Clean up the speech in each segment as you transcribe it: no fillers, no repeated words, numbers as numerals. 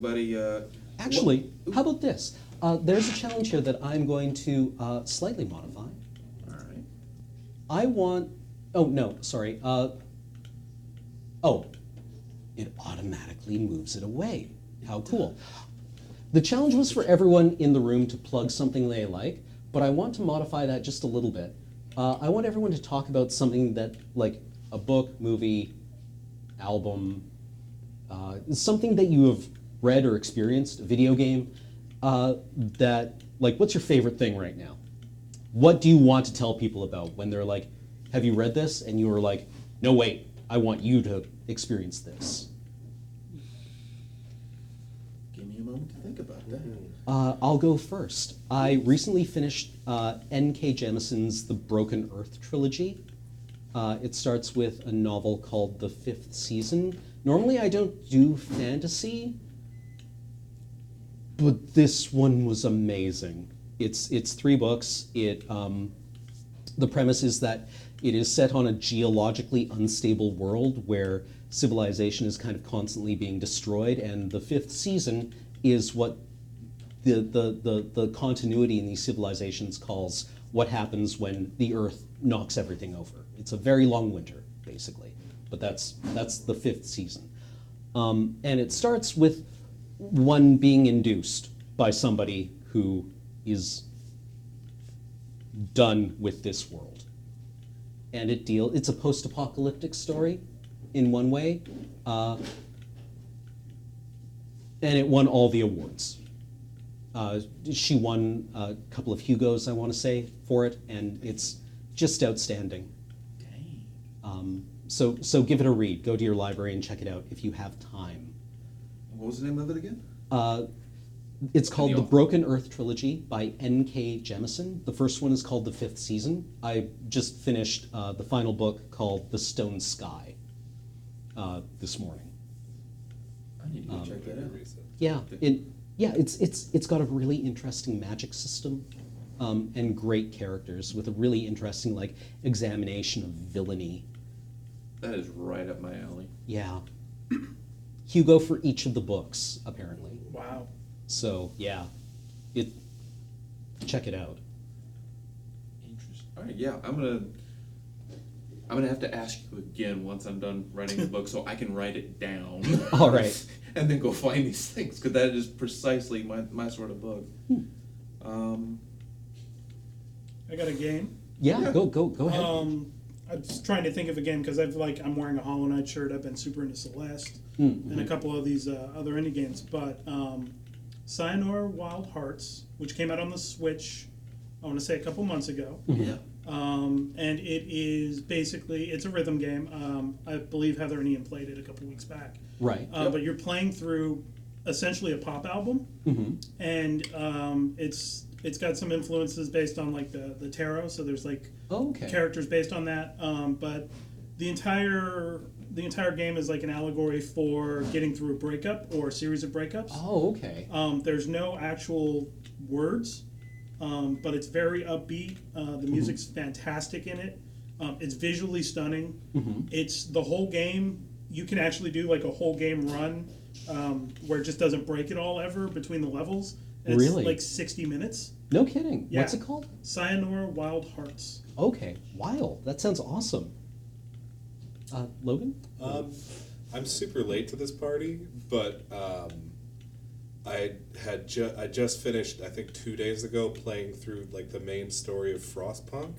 Buddy, Actually, how about this? There's a challenge here that I'm going to slightly modify. all right. I want. Oh no, sorry. It automatically moves it away. How cool! The challenge was for everyone in the room to plug something they like, but I want to modify that just a little bit. I want everyone to talk about something that, like a book, movie, album, something that you have read or experienced, a video game, that, like, what's your favorite thing right now? What do you want to tell people about when they're like, have you read this? And you were like, no, wait, I want you to experience this. Give me a moment to think about that. I'll go first. I recently finished N.K. Jemisin's The Broken Earth trilogy. It starts with a novel called The Fifth Season. Normally I don't do fantasy, but this one was amazing. It's 3 books. The premise is that it is set on a geologically unstable world where civilization is kind of constantly being destroyed, and the 5th season is what the continuity in these civilizations calls what happens when the Earth knocks everything over. It's a very long winter, basically, but that's the 5th season. And it starts with one being induced by somebody who is done with this world. And it's a post-apocalyptic story in one way, and it won all the awards. She won a couple of Hugos, I want to say, for it, and it's just outstanding. Dang. So give it a read. Go to your library and check it out if you have time. What was the name of it again? It's called The Broken Earth Trilogy by N.K. Jemisin. The first one is called The Fifth Season. I just finished the final book called The Stone Sky this morning. I need to go check that out. It's got a really interesting magic system and great characters with a really interesting examination of villainy. That is right up my alley. Yeah. Hugo for each of the books, apparently. Wow. So yeah, check it out. Interesting. All right, yeah, I'm gonna have to ask you again once I'm done writing the book, so I can write it down. All right. And then go find these things, because that is precisely my sort of book. I got a game. Yeah. Go ahead. I was trying to think of a game because I'm wearing a Hollow Knight shirt. I've been super into Celeste and a couple of these other indie games. But Sayonara Wild Hearts, which came out on the Switch, I want to say a couple months ago. Yeah. And it is basically, it's a rhythm game. I believe Heather and Ian played it a couple weeks back. Right. But you're playing through essentially a pop album, and it's got some influences based on the tarot. So there's characters based on that. But the entire game is like an allegory for getting through a breakup or a series of breakups. Oh, okay. There's no actual words, but it's very upbeat. The music's fantastic in it. It's visually stunning. It's the whole game. You can actually do a whole game run where it just doesn't break at all ever between the levels. And Really? It's 60 minutes. No kidding. Yeah. What's it called? Sayonara Wild Hearts. Okay. Wild. That sounds awesome. Logan? I'm super late to this party, but I just finished, I think 2 days ago, playing through the main story of Frostpunk.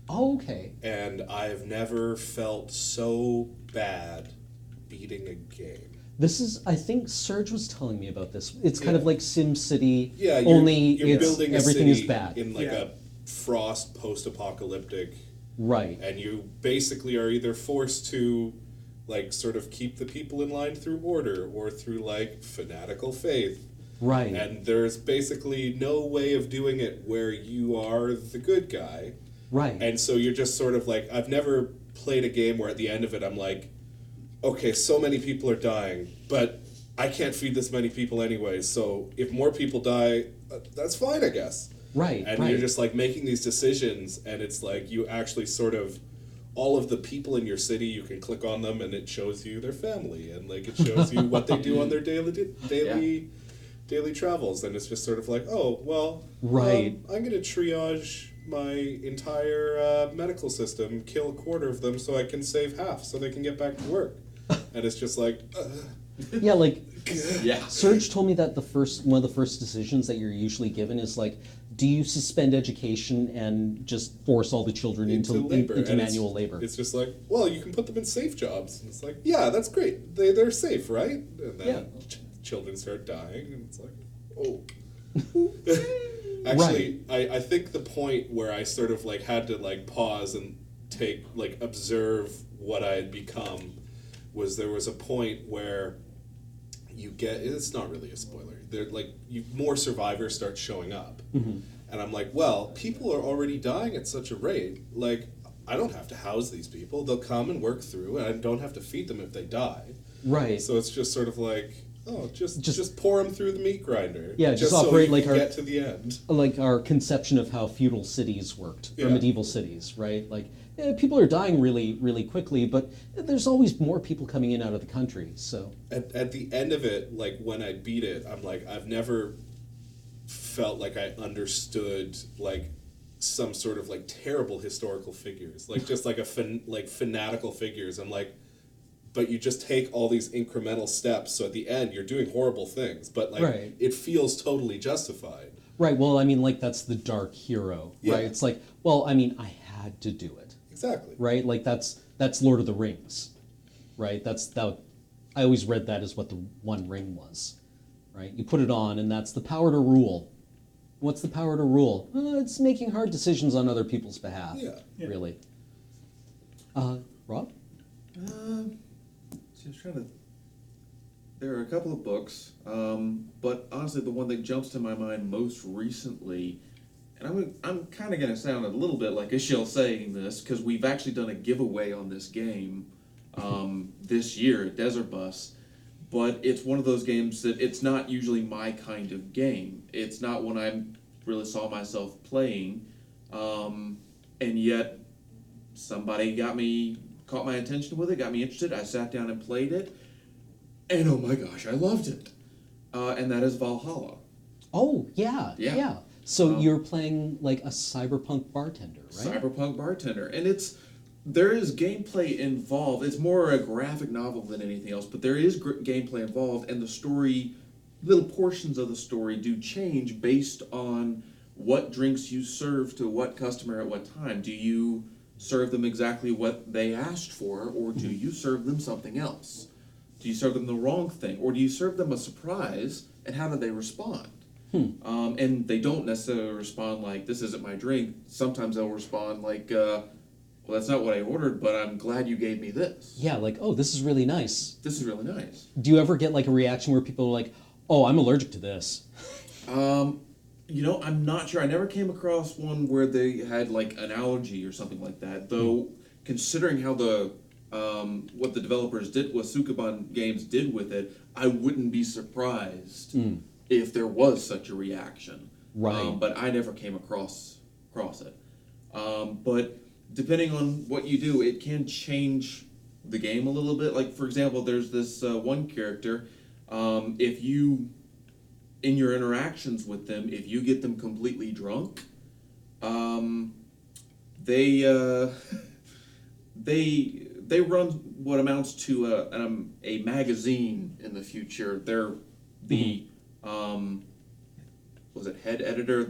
Oh, okay. And I've never felt so bad beating a game. This is, I think Serge was telling me about this. It's kind of like SimCity, Yeah, only you're building a everything city is bad. in a frost post-apocalyptic. Right. And you basically are either forced to sort of keep the people in line through order or through fanatical faith. Right. And there's basically no way of doing it where you are the good guy. Right. And so you're just sort of I've never played a game where at the end of it I'm okay, so many people are dying, but I can't feed this many people anyway, so if more people die, that's fine, I guess. Right. And you're just making these decisions, and it's you actually sort of all of the people in your city, you can click on them and it shows you their family, and like it shows you what they do on their daily travels, and it's just sort of like, oh well, right. I'm gonna triage my entire medical system, kill a quarter of them so I can save half so they can get back to work. And it's just like yeah, like Yeah. Serge told me that one of the first decisions that you're usually given is like, do you suspend education and just force all the children into labor, into and manual labor? It's just like, well, you can put them in safe jobs. And it's like, yeah, that's great. They're safe, right? And then children start dying, and it's like, oh. Actually, right. I think the point where I sort of like had to like pause and observe what I had become was there was a point where you get, it's not really a spoiler, there more survivors start showing up. Mm-hmm. And I'm like, well, people are already dying at such a rate, like I don't have to house these people, they'll come and work through, and I don't have to feed them if they die. Right. So it's just sort of like, oh, just pour them through the meat grinder. Yeah, just operate so like get to the end. Like our conception of how feudal cities worked, or Yeah. medieval cities, right? Like, people are dying really, really quickly, but there's always more people coming in out of the country, so. At the end of it, like when I beat it, I'm like, I've never felt like I understood like some sort of like terrible historical figures, like just like fanatical figures. I'm like, but you just take all these incremental steps, so at the end you're doing horrible things, but like right. It feels totally justified. Right, well, I mean, like that's the dark hero, right? It's like, well, I mean, I had to do it. Exactly. Right, like that's Lord of the Rings, right? I always read that as what the One Ring was, right? You put it on, and that's the power to rule. What's the power to rule? It's making hard decisions on other people's behalf. Yeah. Really. Rob? Just trying to. There are a couple of books, but honestly, the one that jumps to my mind most recently, and I'm kind of going to sound a little bit like a shill saying this, because we've actually done a giveaway on this game this year at Desert Bus, but it's one of those games that it's not usually my kind of game. It's not one I really saw myself playing, and yet somebody caught my attention with it, got me interested. I sat down and played it, and oh my gosh, I loved it. And that is Valhalla. Oh, yeah. So you're playing like a cyberpunk bartender, right? Cyberpunk bartender. And there is gameplay involved. It's more a graphic novel than anything else, but there is gameplay involved, and the story, little portions of the story do change based on what drinks you serve to what customer at what time. Do you serve them exactly what they asked for, or do you serve them something else? Do you serve them the wrong thing, or do you serve them a surprise, and how do they respond? And they don't necessarily respond like, this isn't my drink. Sometimes they'll respond like, well, that's not what I ordered, but I'm glad you gave me this. Yeah, like, oh, this is really nice. This is really nice. Do you ever get like a reaction where people are like, oh, I'm allergic to this? I'm not sure. I never came across one where they had like an allergy or something like that, though considering how what the developers did, what Sukaban Games did with it, I wouldn't be surprised if there was such a reaction. Right. But I never came across it. But depending on what you do, it can change the game a little bit. Like, for example, there's this one character, if you, in your interactions with them, if you get them completely drunk, they run what amounts to a magazine in the future. They're the was it head editor,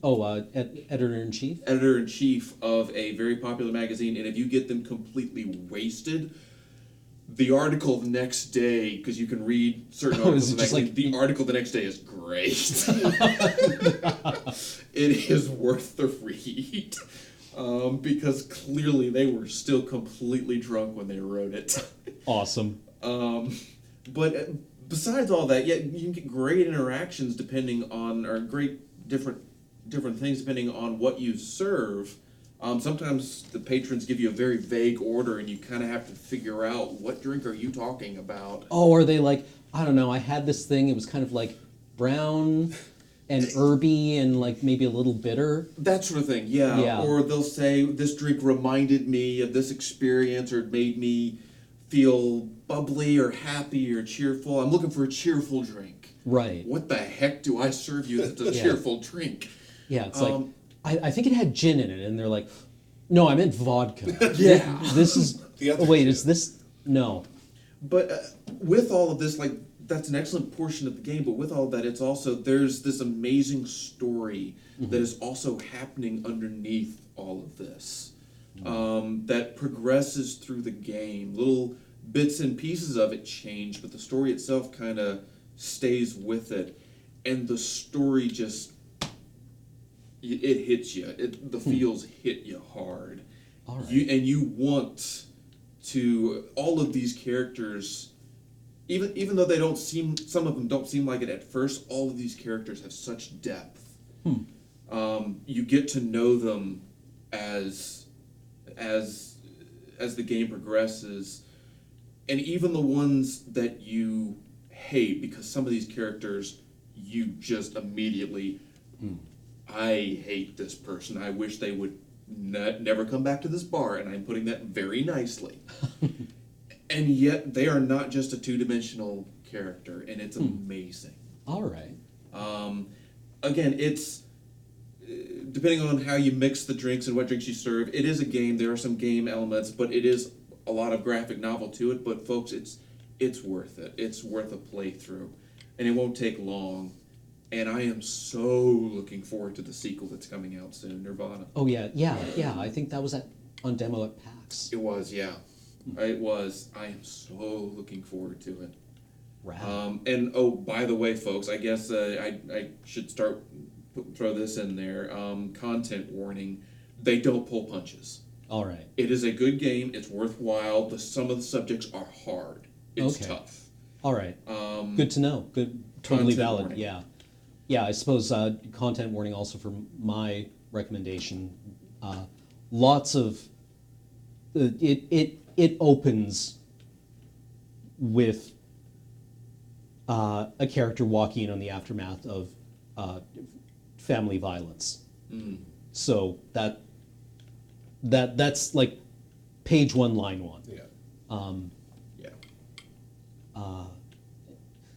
editor-in-chief? Editor-in-chief of a very popular magazine, and if you get them completely wasted, the article the next day, because you can read certain articles in the magazine, the article the next day is great. It is worth the read, because clearly they were still completely drunk when they wrote it. Awesome. But besides all that, yeah, you can get great interactions or great different things depending on what you serve. Sometimes the patrons give you a very vague order, and you kind of have to figure out what drink are you talking about. Oh, are they like, I don't know, I had this thing, it was kind of like brown and herby and like maybe a little bitter. That sort of thing, yeah. Yeah. Or they'll say, this drink reminded me of this experience, or it made me feel bubbly or happy or cheerful. I'm looking for a cheerful drink. Right. What the heck do I serve you that's a cheerful drink? Yeah, it's like, I think it had gin in it, and they're like, no, I meant vodka. Yeah. This is, The other wait, gin. is this, no. But with all of this, like, that's an excellent portion of the game, but with all of that, it's also, there's this amazing story that is also happening underneath all of this. That progresses through the game. Little bits and pieces of it change, but the story itself kind of stays with it. And the story just, it hits you. The feels hit you hard. All right. You want to, all of these characters, even though they don't seem, some of them don't seem like it at first, all of these characters have such depth. You get to know them as the game progresses, and even the ones that you hate, because some of these characters you just immediately, I hate this person. I wish they would never come back to this bar, and I'm putting that very nicely. And yet they are not just a two-dimensional character, and it's amazing. All right. Again, it's depending on how you mix the drinks and what drinks you serve. It is a game. There are some game elements, but it is a lot of graphic novel to it. But folks, it's worth it. It's worth a playthrough, and it won't take long. And I am so looking forward to the sequel that's coming out soon, Nirvana. Oh yeah. I think that was on demo at PAX. It was, yeah. It was. I am so looking forward to it. Rad. And oh, by the way, folks, I guess I should throw this in there. Content warning: they don't pull punches. All right. It is a good game. It's worthwhile. Some of the subjects are hard. It's Okay. tough. All right. Good to know. Good. Totally Content valid. warning. Yeah. Yeah. I suppose content warning also for my recommendation. Lots of it opens with a character walking in on the aftermath of family violence. So that's like page 1, line 1. Yeah. Yeah.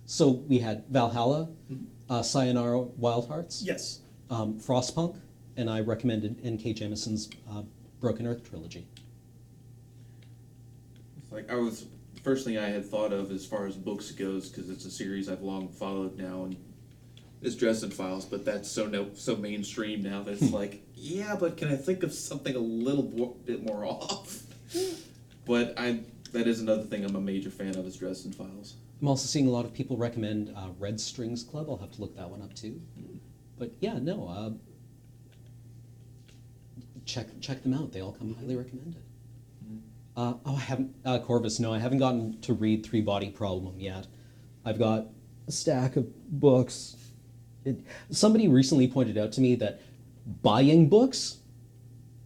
So we had Valhalla, Sayonara Wild Hearts, Yes. Frostpunk, and I recommended N.K. Jemisin's Broken Earth trilogy. Like the first thing I had thought of as far as books goes, because it's a series I've long followed now, and it's Dresden Files, but that's so mainstream now that it's like, yeah, but can I think of something a little bit more off? But that is another thing I'm a major fan of is Dresden Files. I'm also seeing a lot of people recommend Red Strings Club. I'll have to look that one up too. But yeah, no, check them out. They all come highly recommended. I haven't, Corvus, no, I haven't gotten to read Three Body Problem yet. I've got a stack of books. Somebody recently pointed out to me that buying books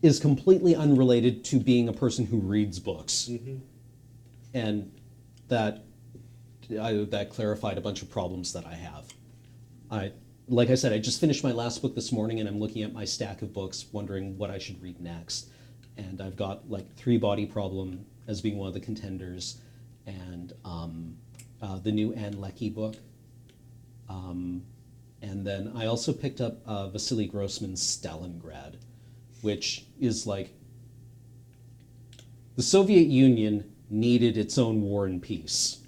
is completely unrelated to being a person who reads books. And that clarified a bunch of problems that I have. Like I said, I just finished my last book this morning, and I'm looking at my stack of books, wondering what I should read next. And I've got like Three Body Problem as being one of the contenders, and the new Anne Leckie book. And then I also picked up Vasily Grossman's Stalingrad, which is like the Soviet Union needed its own war and peace.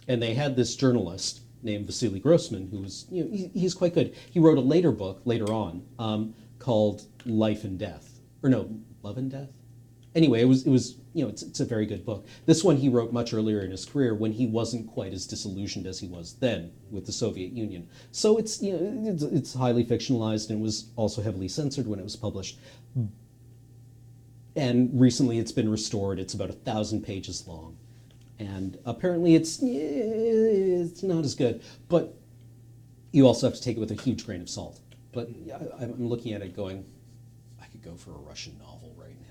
And they had this journalist named Vasily Grossman, who was, he's quite good. He wrote a later book later on called Life and Death, or no, Love and Death. Anyway, it was it's a very good book. This one he wrote much earlier in his career when he wasn't quite as disillusioned as he was then with the Soviet Union. So it's it's highly fictionalized and was also heavily censored when it was published. And recently it's been restored. It's about 1,000 pages long. And apparently it's not as good, but you also have to take it with a huge grain of salt. But I'm looking at it going, I could go for a Russian novel right now.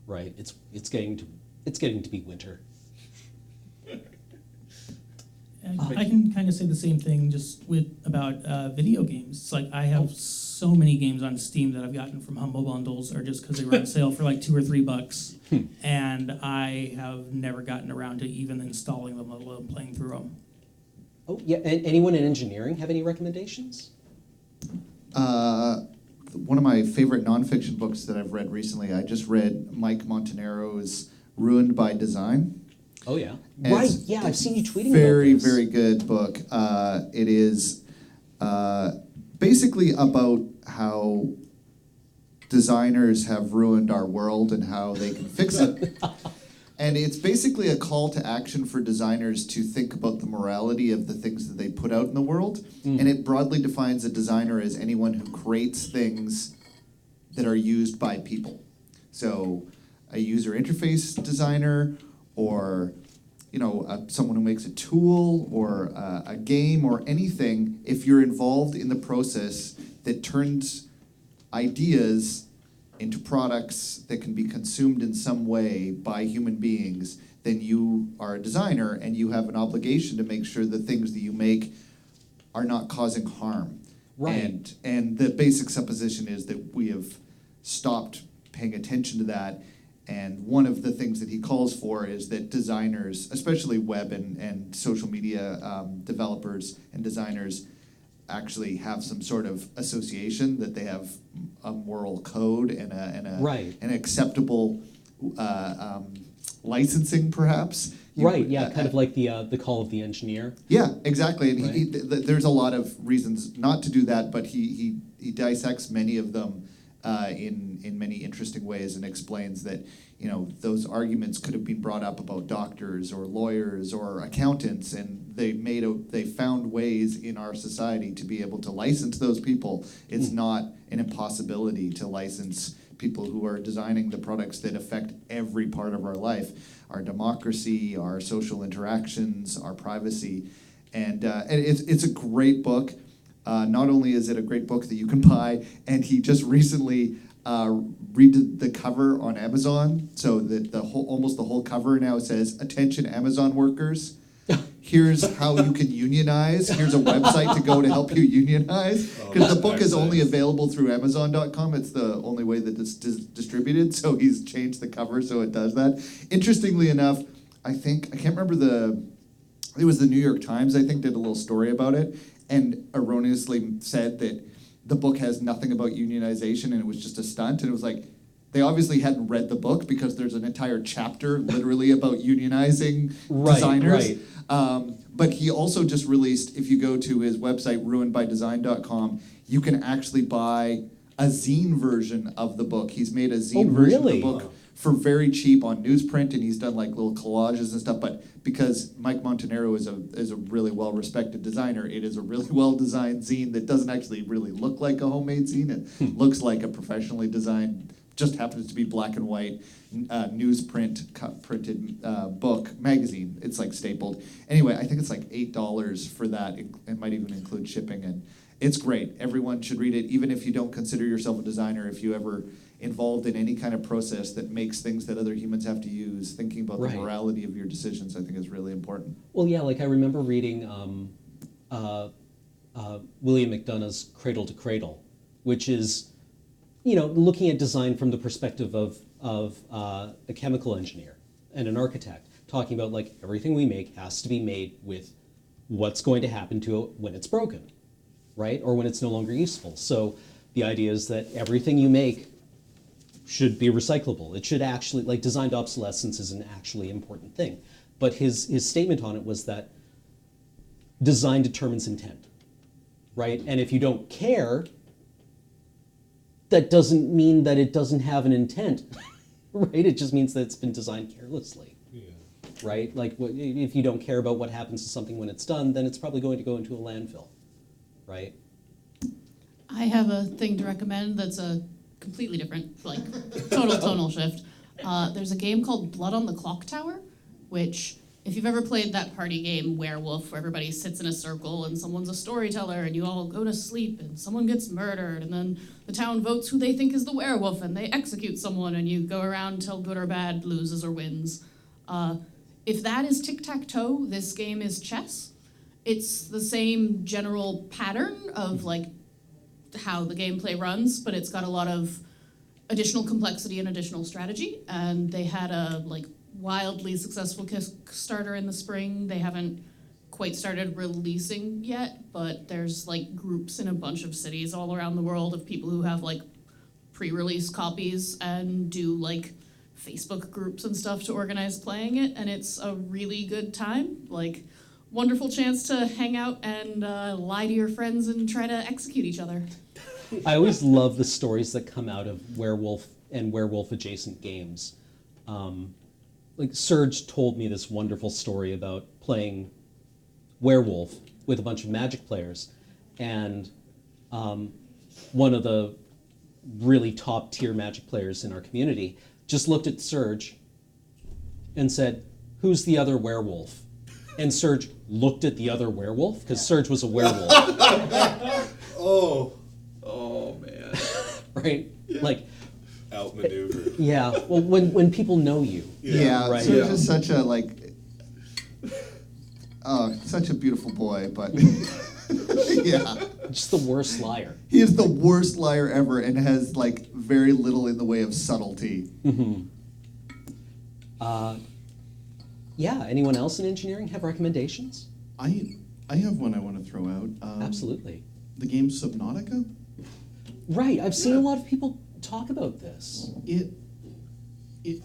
Right? It's getting to be winter. I can kind of say the same thing just about video games. It's like I have so many games on Steam that I've gotten from Humble Bundles or just because they were on sale for like $2 or $3, and I have never gotten around to even installing them, let alone playing through them. Oh yeah, and anyone in engineering have any recommendations? One of my favorite nonfiction books that I've read recently, I just read Mike Montanero's Ruined by Design. Oh yeah, And right. Yeah, I've seen you tweeting very, about this. very good book. It is basically about how designers have ruined our world and how they can fix it. And it's basically a call to action for designers to think about the morality of the things that they put out in the world. And it broadly defines a designer as anyone who creates things that are used by people. So a user interface designer, or someone who makes a tool or a game or anything, if you're involved in the process that turns ideas into products that can be consumed in some way by human beings, then you are a designer and you have an obligation to make sure the things that you make are not causing harm. Right. And the basic supposition is that we have stopped paying attention to that. And one of the things that he calls for is that designers, especially web and social media developers and designers, actually have some sort of association, that they have a moral code and an acceptable licensing, perhaps. Right. Yeah. Kind of like the call of the engineer. Yeah. Exactly. And Right. there's a lot of reasons not to do that, but he dissects many of them in many interesting ways and explains that those arguments could have been brought up about doctors or lawyers or accountants, and they found ways in our society to be able to license those people. It's not an impossibility to license people who are designing the products that affect every part of our life, our democracy, our social interactions, our privacy, and it's a great book. Not only is it a great book that you can buy, and he just recently redid the cover on Amazon, so that almost the whole cover now says, "Attention Amazon workers, here's how you can unionize. Here's a website to go to help you unionize." Because the book is only available through Amazon.com. It's the only way that it's distributed, so he's changed the cover so it does that. Interestingly enough, I can't remember it was the New York Times, I think, did a little story about it, and erroneously said that the book has nothing about unionization and it was just a stunt. And it was like, they obviously hadn't read the book, because there's an entire chapter literally about unionizing designers. Right. But he also just released, if you go to his website, ruinedbydesign.com, you can actually buy a zine version of the book. He's made a zine version of the book for very cheap on newsprint, and he's done like little collages and stuff. But because Mike Montanero is a really well-respected designer, it is a really well-designed zine that doesn't actually really look like a homemade zine. It looks like a professionally designed, just happens to be black and white, newsprint printed magazine. It's like stapled. Anyway, I think it's like $8 for that. It might even include shipping, and it's great. Everyone should read it, even if you don't consider yourself a designer. If you ever involved in any kind of process that makes things that other humans have to use, thinking about the morality of your decisions, I think, is really important. Well, yeah, like I remember reading William McDonough's Cradle to Cradle, which is, looking at design from the perspective of a chemical engineer and an architect, talking about like everything we make has to be made with what's going to happen to it when it's broken, right? Or when it's no longer useful. So the idea is that everything you make should be recyclable. It should actually, like, designed obsolescence is an actually important thing. But his statement on it was that design determines intent, right? And if you don't care, that doesn't mean that it doesn't have an intent, right? It just means that it's been designed carelessly, right? Like, if you don't care about what happens to something when it's done, then it's probably going to go into a landfill, right? I have a thing to recommend that's a completely different, like, total tonal shift. There's a game called Blood on the Clock Tower, which, if you've ever played that party game Werewolf, where everybody sits in a circle and someone's a storyteller and you all go to sleep and someone gets murdered and then the town votes who they think is the werewolf and they execute someone and you go around till good or bad loses or wins. If that is tic-tac-toe, this game is chess. it's the same general pattern of like how the gameplay runs, but it's got a lot of additional complexity and additional strategy. And they had a like wildly successful Kickstarter in the spring. They haven't quite started releasing yet, but there's like groups in a bunch of cities all around the world of people who have like pre-release copies and do like Facebook groups and stuff to organize playing it, and it's a really good time. Like, wonderful chance to hang out and lie to your friends and try to execute each other. I always love the stories that come out of werewolf and werewolf adjacent games. Like Serge told me this wonderful story about playing werewolf with a bunch of Magic players, and one of the really top tier Magic players in our community just looked at Serge and said, "Who's the other werewolf?" And Serge looked at the other werewolf, because Serge was a werewolf. Oh man. Right? Yeah. Like, outmaneuvered. yeah. Well, when people know you. Yeah, Right. Serge Yeah. is such a such a beautiful boy, but yeah, Just the worst liar. he is the worst liar ever and has like very little in the way of subtlety. Yeah. Anyone else in engineering have recommendations? I have one I want to throw out. Absolutely. The game Subnautica. Right. I've seen a lot of people talk about this. It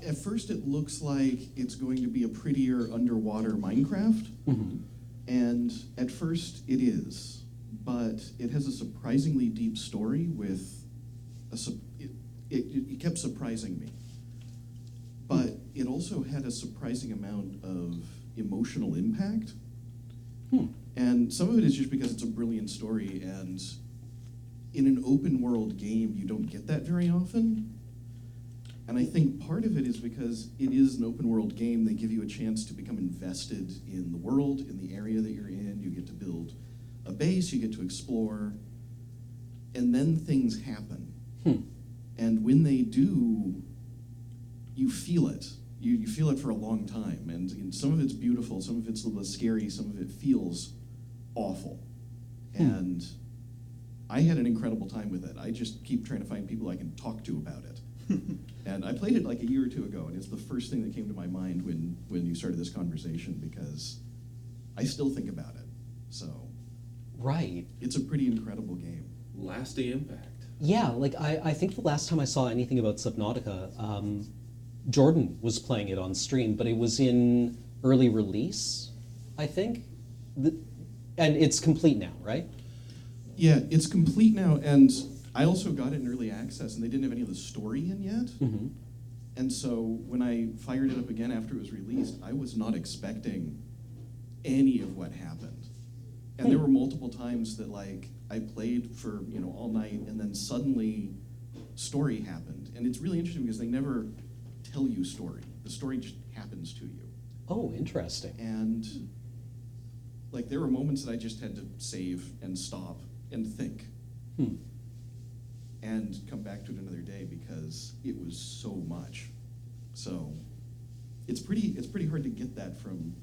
at first it looks like it's going to be a prettier underwater Minecraft, and at first it is, but it has a surprisingly deep story with it kept surprising me. But it also had a surprising amount of emotional impact. And some of it is just because it's a brilliant story, and in an open world game, you don't get that very often. And I think part of it is because it is an open world game, they give you a chance to become invested in the world, in the area that you're in. You get to build a base, you get to explore, and then things happen. And when they do, you feel it. You feel it for a long time. And some of it's beautiful, some of it's a little bit scary, some of it feels awful. And I had an incredible time with it. I just keep trying to find people I can talk to about it. And I played it like a year or two ago, and it's the first thing that came to my mind when you started this conversation, because I still think about it. So, Right. it's a pretty incredible game. Lasting impact. Yeah, like I think the last time I saw anything about Subnautica, Jordan was playing it on stream, but it was in early release, I think. And it's complete now, right? Yeah, it's complete now, and I also got it in early access, and they didn't have any of the story in yet. And so when I fired it up again after it was released, I was not expecting any of what happened. And there were multiple times that like I played for all night, and then suddenly story happened. And it's really interesting because they never tell you story. The story just happens to you. Oh, interesting. And like there were moments that I just had to save and stop and think. And come back to it another day because it was so much. So it's pretty hard to get that from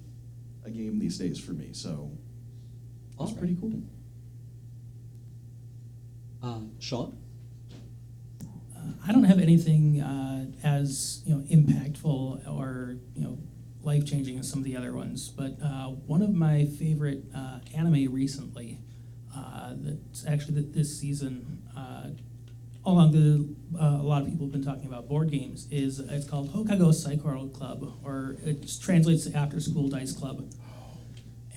a game these days for me. So it's pretty cool. Sean? I don't have anything as impactful or life changing as some of the other ones, but one of my favorite anime recently that's actually this season, along the a lot of people have been talking about board games, is it's called Hokago Saikoro Club, or it translates to After School Dice Club.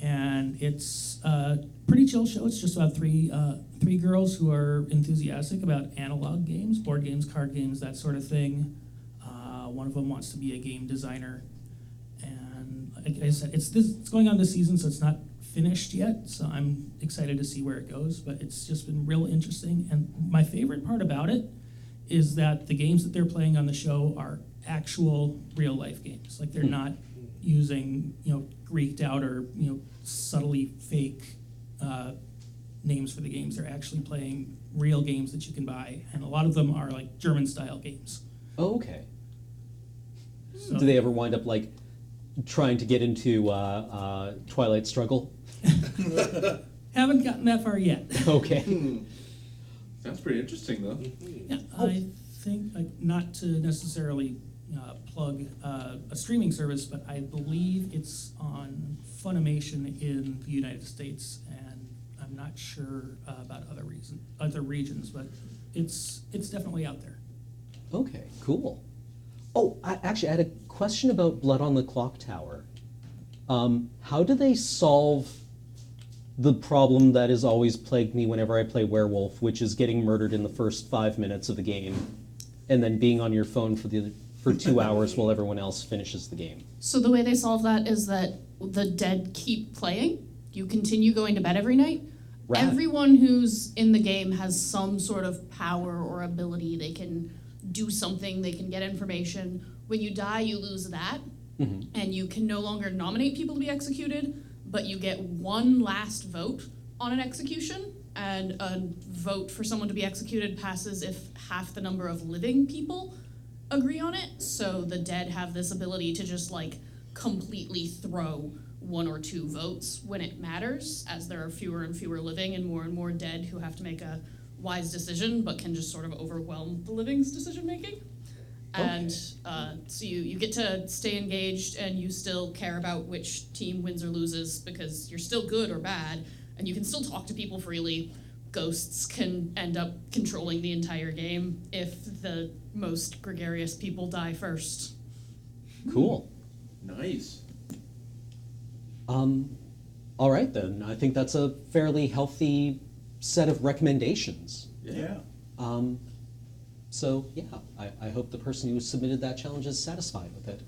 And it's a pretty chill show. It's just about three girls who are enthusiastic about analog games, board games, card games, that sort of thing. One of them wants to be a game designer, and like I said, it's going on this season, so it's not finished yet. So I'm excited to see where it goes. But it's just been real interesting. And my favorite part about it is that the games that they're playing on the show are actual real life games. Like they're not using Greeked out or subtly fake names for the games. They're actually playing real games that you can buy, and a lot of them are like German style games. Oh, okay. So, Do they ever wind up like trying to get into Twilight Struggle? Haven't gotten that far yet. Okay. Sounds pretty interesting, though. Yeah, I think, not to necessarily plug a streaming service, but I believe it's on Funimation in the United States, and I'm not sure about other regions, but it's definitely out there. Okay, cool. Oh, I had a question about Blood on the Clock Tower. How do they solve the problem that has always plagued me whenever I play Werewolf, which is getting murdered in the first 5 minutes of the game, and then being on your phone for 2 hours while everyone else finishes the game? So the way they solve that is that the dead keep playing. You continue going to bed every night. Rad. Everyone who's in the game has some sort of power or ability. They can do something, they can get information. When you die, you lose that, and you can no longer nominate people to be executed, but you get one last vote on an execution, and a vote for someone to be executed passes if half the number of living people agree on it. So the dead have this ability to just like completely throw 1 or 2 votes when it matters, as there are fewer and fewer living and more dead who have to make a wise decision, but can just sort of overwhelm the living's decision making. And so you get to stay engaged, and you still care about which team wins or loses because you're still good or bad, and you can still talk to people freely. Ghosts can end up controlling the entire game if the most gregarious people die first. Cool. Nice. All right then. I think that's a fairly healthy set of recommendations. Yeah. So yeah, I hope the person who submitted that challenge is satisfied with it.